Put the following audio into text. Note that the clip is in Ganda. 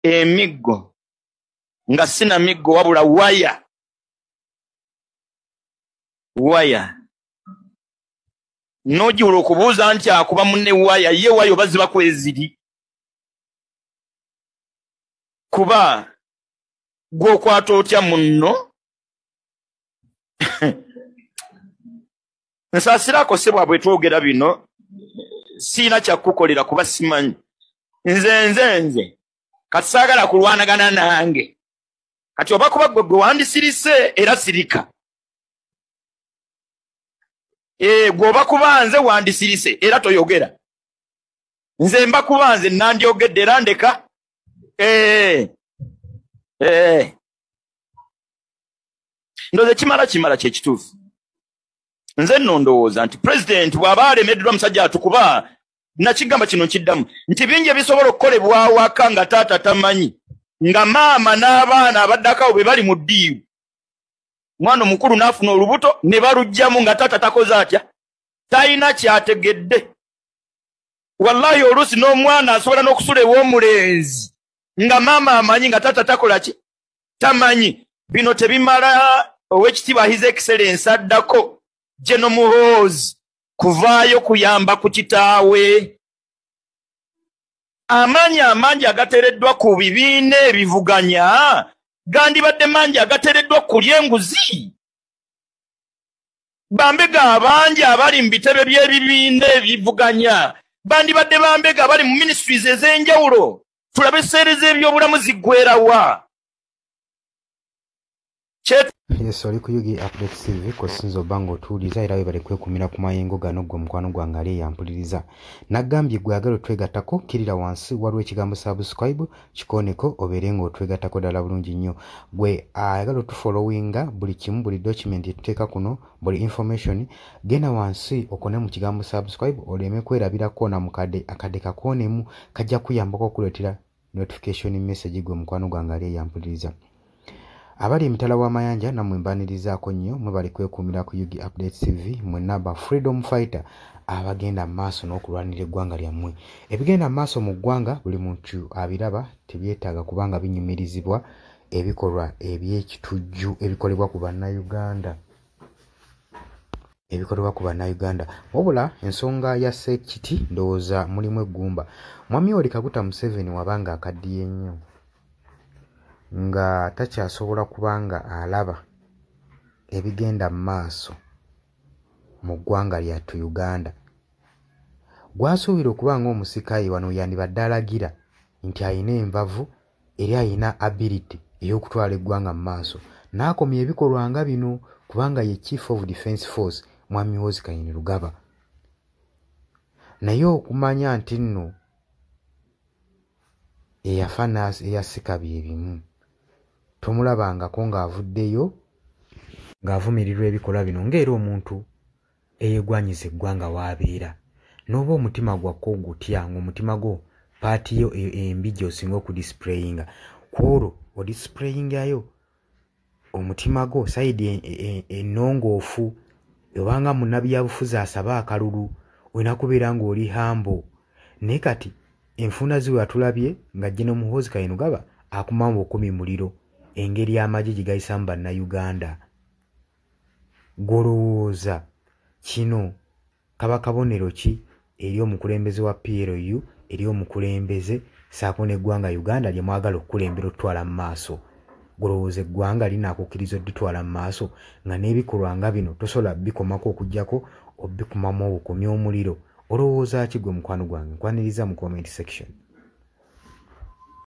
emiggo nga sina miggo wabula waya nojiwula okubuuza nti akuba munne waya ye waya obaziba kweziri kuba gwokwata otya munno nsaasirako sebwa bwe twogera bino siina kyakukolera kuba simanyi nze kati saagala kulwanagana nange kati oba kuba gwe wandisirise era sirika gwoba kuba nze wandisirise era toyogera nze mba kuba nze nandyogedde era ndeka ndoze kimala kyekituufu nze nno ndowooza nti pulezidenti bw'aba alemeddwa musajja atukuba nakigamba kino nkiddamu nti bingi ebisobola okukolebwa awaka nga taata tamanyi nga maama n'abaana abaddakawo bwe bali mu ddiiru mwana omukulu n'afuna olubuto ne balugjamu nga taata takoze atya talina kyategedde wallahi oluusi n'omwana asobola n'okusula ew'omulenzi nga maama amanyi nga taata takola ki tamanyi bino tebimala ow'ekitiibwa his excellence addako General Muhoozi kuvaayo kuyamba ku kitaawe amanyi agateereddwa ku bibiina ebivuganya gandibadde mangi agateereddwa kulya enguzi bambega abangi abali mu bitebe by'ebibiina ebivuganya bandibadde bambega abali mu ministries ez'enjawulo tulabe esseereza ebyobulamu ziggwerawa Yes, oli kuyugi update TV ko sinzo bango tuliza era webale kwekumira ku mayengo gano gwe mukwano gwange ali yampuliriza nagambye gwe agalo twegatako kirira wansi waliwo ekigambo subscribe kikoneko oberengo twegatako dala bulungi nnyo gwe agalo tu followinga buli kimu buli document tuteeka kuno buli information gena wansi okone mu kigambo subscribe oleme kwerabirako na mukade akade kakonemu kajja kuyambako okuletera notification message gwe mukwano gwange ali yampuliriza abali emitala w'amayanja namwe mbanirizaako nnyo mwe bali kwekumira ku Yugi Update TV mwe naba freedom fighter abagenda maaso n'okulwanira eggwanga lyammwe ebigenda maaso mu ggwanga buli muntu abiraba tebyetaaga kubanga binyumirizibwa ebikolwa eby'ekitujju ebikolebwa ku bannayuganda wabula ensonga ya Ssekiti ndowooza mulimu eggumba mwami Yoweri Kaguta Museveni wabanga akaddiye nnyo nga takyasobola kubanga alaba ebigenda maaso mu ggwanga lyattu Uganda gwasuubira okuba ng'omusikayi wano yandibadde alagira nti ayina envavu era ayina ability ey'okutwala eggwanga mu maaso n'akomya ebikolwa nga bino kubanga ye Chief of Defence Force Mwami Muhoozi Kainerugaba naye okumanya nti nno eyafa eyasika bye bimu tomulabangako ng'avuddeyo ng'avumirirwa ebikolwa bino ng'era omuntu eyegwanyiza eggwanga w'abeera n'oba omutima gwakko ogutya ng'omutima gwo paati yo embi gy'osinga okudisplayinga kwolwo odisplayingayo omutima gwo sayidi ennongoofu obanga munnabyabufuzi asaba akalulu olina kubeera ng'oli hambo naye kati enfunda ziwe atulabye nga General Muhoozi Kainerugaba akumamu okumi muliro engeri amagye gye gayisamu bannayuganda golowooza kino kaba kabonero ki eri omukulembeze wa PLU eri omukulembeze saako n'eggwanga Uganda lye mwagala okukulembera okutwala mu maaso golowooza eggwanga linaakukkiriza odditwala mu maaso nga n'ebikolwa nga bino tosobola bikomako okuggyako obikumamu obukomya omuliro olowooza ki gwe mukwano gwange nkwaniriza mu comment section